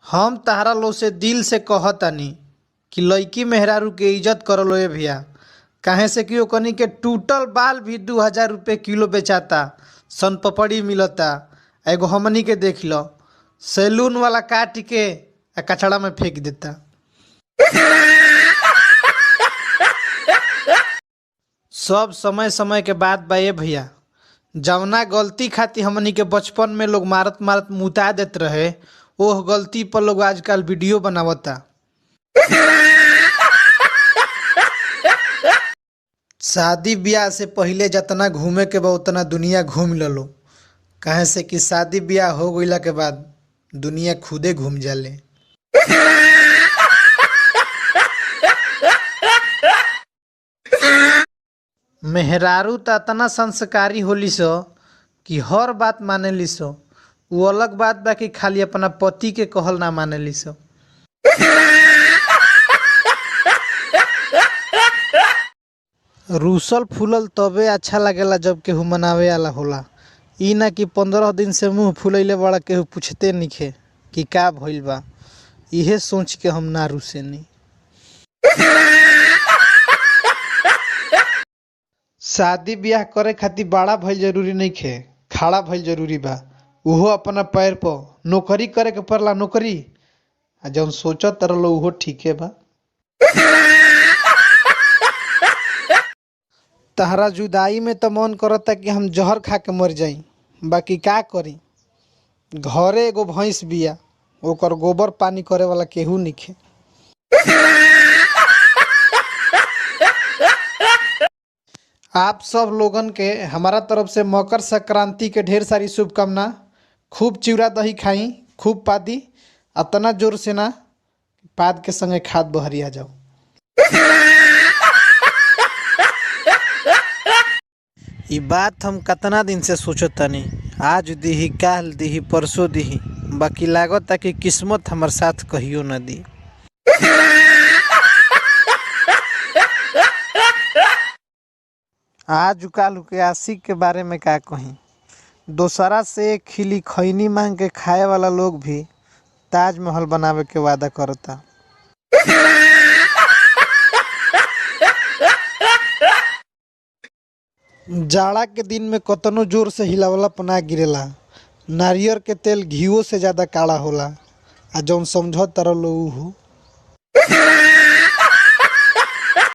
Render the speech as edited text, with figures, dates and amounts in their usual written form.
हम तहरा लो से दिल से कहतानी कि लइकी मेहरारू के इज्जत करलो ए भैया। काहे से कि ओकनी के टूटल बाल भी 2000 रुपये किलो बेचाता, सन पपड़ी मिलता। एगो हमनी के देख लो, सैलून वाला काट के आ कचड़ा में फेंक देता। सब समय समय के बात बा ए भैया। जवना गलती खातिर हमनी के बचपन में लोग मारत मारत मुता देत रहे, ओह गलती पर लोग आजकल वीडियो बनावता। शादी ब्याह से पहिले जितना घूमे के बा उतना दुनिया घूम ललो। काहे से कि शादी ब्याह हो गइला के बाद दुनिया खुदे घूम जाले। मेहरारू त इतना संस्कारी होली सो कि हर बात माने ली सो। वो अलग बात बा कि खाली अपना पति के कहल ना माने ली सो। रूसल फूलल तबे अच्छा लगेला जब केहू मनावे वाला होला। ई ना कि 15 दिन से मुंह फुलैले बड़ा केहू पूछते निखे कि का भइल बा। इहे सोच के हम ना रूसेनी। शादी ब्याह करे खातिर बड़ा भइल जरूरी नहीं खे, खड़ा भइल जरूरी बा। उहो अपना पैर पर नौकरी करे के पड़ला, नौकरी आ जौन सोचत रहलो उहो ठीके बा। तहरा जुदाई में तो मन करता कि हम जहर खा के मर जाई, बाकी का करी। घरे एगो भैंस बिया, ओकर गोबर पानी करे वाला केहू निखे। आप सब लोगन के हमारा तरफ से मकर संक्रांति के ढेर सारी शुभकामना। खूब चिवड़ा दही खाई, खूब पादी, अतना जोर से ना पाद के संगे खाद बहरिया जाओ। ई बात हम कतना दिन से सोचतानी, आज दीही, काल दीही, परसों दीही, बाकी लागता कि किस्मत हमार साथ कहियो न दी। आज काल के आशिक के बारे में का कही। दोसरा से खिली खैनी मांग के खाए वाला लोग भी ताजमहल बनावे के वादा करता। जाड़ा के दिन में कतनो जोर से हिलावला पना गिरेला। नारियर के तेल घीओ से ज्यादा काड़ा होला, आ जौन समझ तरलो उहू।